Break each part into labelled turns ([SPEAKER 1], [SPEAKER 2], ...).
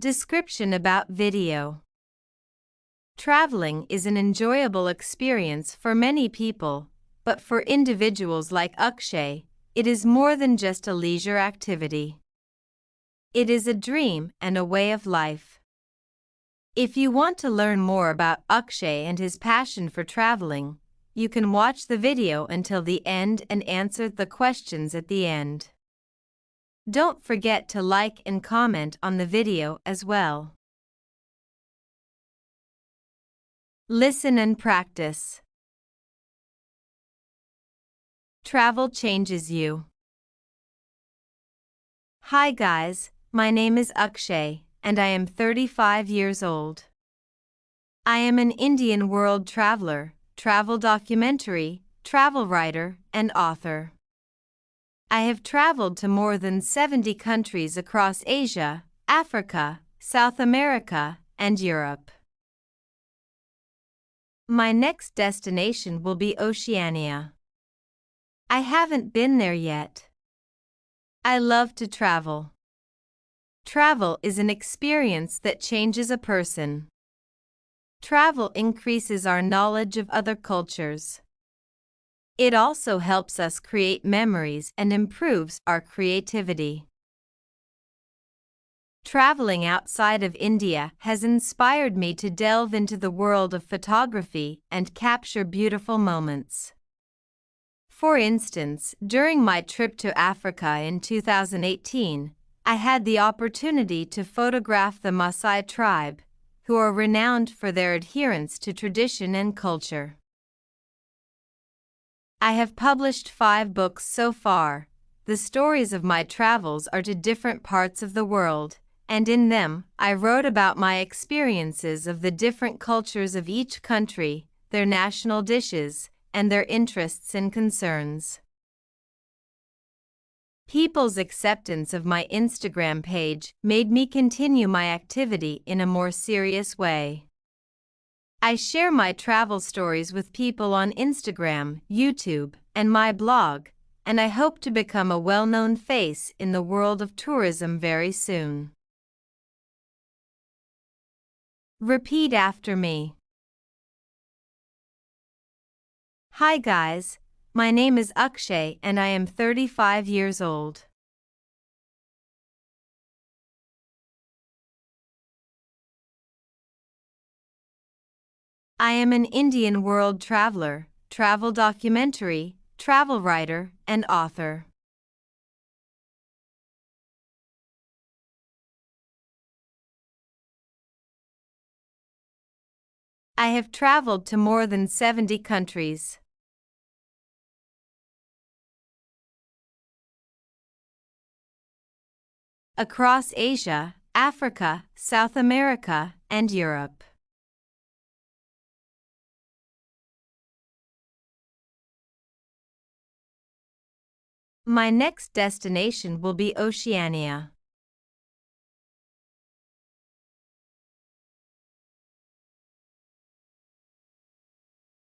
[SPEAKER 1] Description about video. Traveling is an enjoyable experience for many people, but for individuals like Akshay, it is more than just a leisure activity. It is a dream and a way of life. If you want to learn more about Akshay and his passion for traveling, you can watch the video until the end and answer the questions at the end. Don't forget to like and comment on the video as well. Listen and practice. Travel changes you. Hi guys, my name is Akshay, and I am 35 years old. I am an Indian world traveler, travel documentary, travel writer, and author. I have traveled to more than 70 countries across Asia, Africa, South America, and Europe. My next destination will be Oceania. I haven't been there yet. I love to travel. Travel is an experience that changes a person. Travel increases our knowledge of other cultures. It also helps us create memories and improves our creativity. Traveling outside of India has inspired me to delve into the world of photography and capture beautiful moments. For instance, during my trip to Africa in 2018, I had the opportunity to photograph the Maasai tribe, who are renowned for their adherence to tradition and culture. I have published 5 books so far. The stories of my travels are to different parts of the world, and in them, I wrote about my experiences of the different cultures of each country, their national dishes, and their interests and concerns. People's acceptance of my Instagram page made me continue my activity in a more serious way. I share my travel stories with people on Instagram, YouTube, and my blog, and I hope to become a well-known face in the world of tourism very soon. Repeat after me. Hi guys, my name is Akshay and I am 35 years old. I am an Indian world traveler, travel documentary, travel writer, and author. I have traveled to more than 70 countries. Across Asia, Africa, South America, and Europe. My next destination will be Oceania.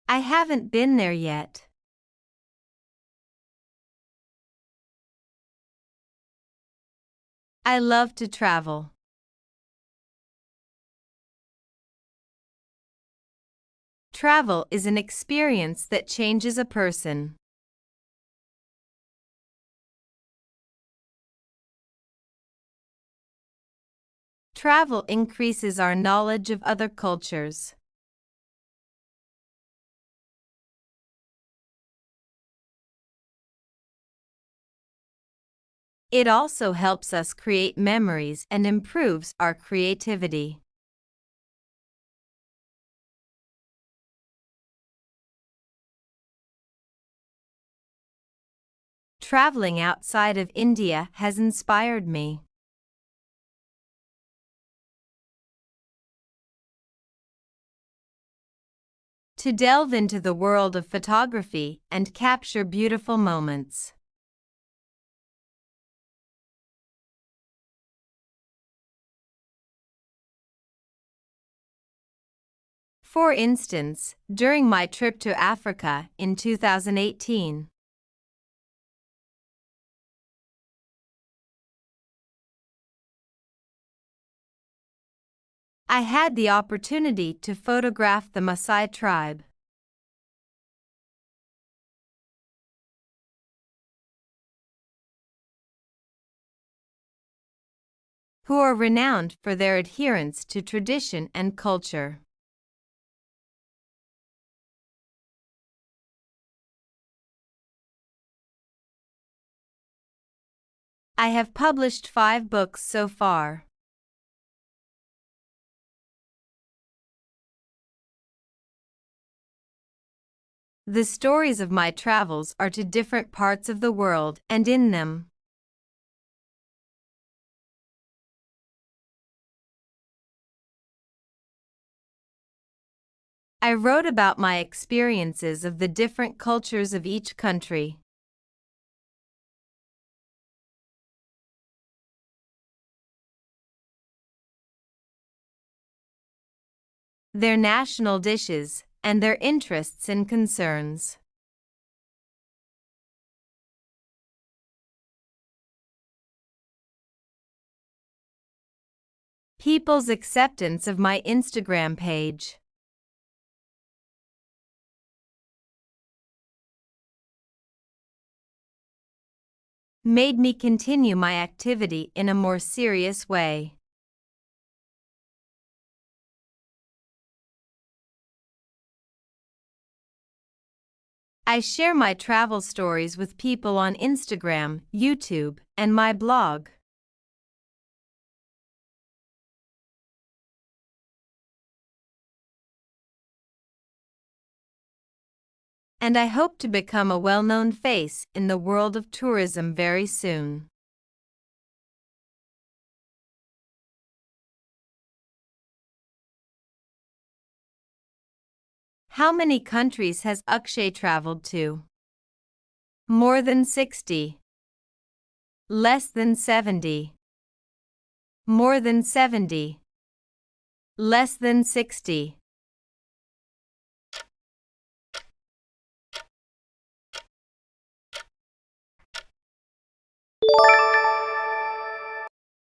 [SPEAKER 1] I haven't been there yet. I love to travel. Travel is an experience that changes a person. Travel increases our knowledge of other cultures. It also helps us create memories and improves our creativity. Traveling outside of India has inspired me. To delve into the world of photography and capture beautiful moments. For instance, during my trip to Africa in 2018, I had the opportunity to photograph the Maasai tribe, who are renowned for their adherence to tradition and culture. I have published 5 books so far. The stories of my travels are to different parts of the world, and in them, I wrote about my experiences of the different cultures of each country. Their national dishes, and their interests and concerns. People's acceptance of my Instagram page. Made me continue my activity in a more serious way. I share my travel stories with people on Instagram, YouTube, and my blog. And I hope to become a well-known face in the world of tourism very soon. How many countries has Akshay traveled to? More than 60. Less than 70. More than 70. Less than 60.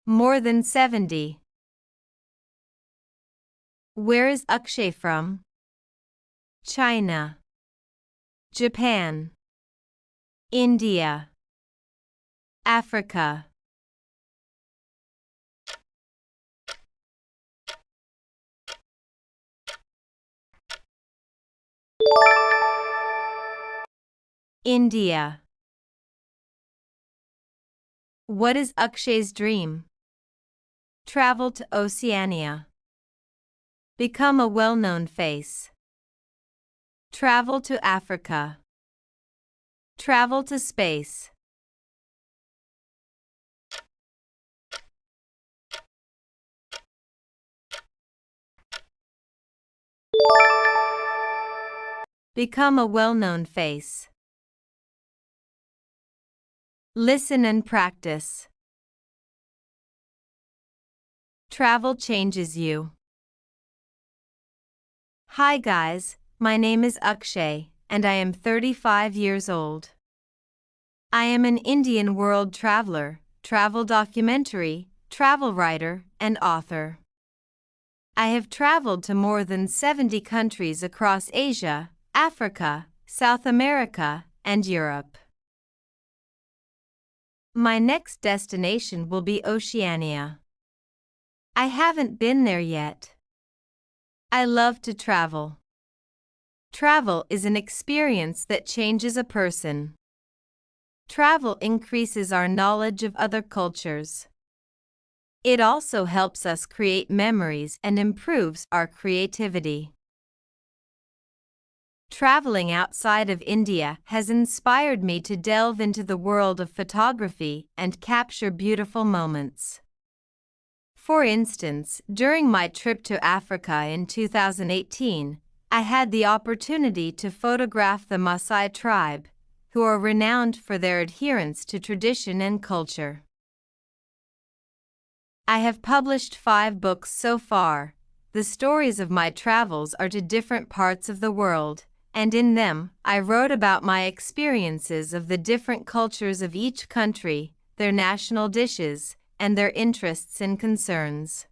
[SPEAKER 1] More than 70. Where is Akshay from? China, Japan, India, Africa. India. What is Akshay's dream? Travel to Oceania. Become a well-known face. Travel to Africa. Travel to space. Become a well-known face. Listen and practice. Travel changes you. Hi guys, my name is Akshay, and I am 35 years old. I am an Indian world traveler, travel documentary, travel writer, and author. I have traveled to more than 70 countries across Asia, Africa, South America, and Europe. My next destination will be Oceania. I haven't been there yet. I love to travel. Travel is an experience that changes a person. Travel increases our knowledge of other cultures. It also helps us create memories and improves our creativity. Traveling outside of India has inspired me to delve into the world of photography and capture beautiful moments. For instance, during my trip to Africa in 2018, I had the opportunity to photograph the Maasai tribe, who are renowned for their adherence to tradition and culture. I have published 5 books so far. The stories of my travels are to different parts of the world, and in them, I wrote about my experiences of the different cultures of each country, their national dishes, and their interests and concerns.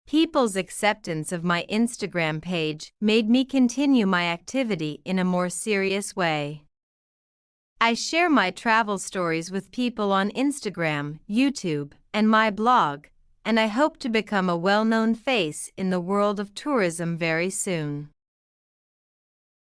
[SPEAKER 1] People's acceptance of my Instagram page made me continue my activity in a more serious way. I share my travel stories with people on Instagram, YouTube, and my blog, and I hope to become a well-known face in the world of tourism very soon.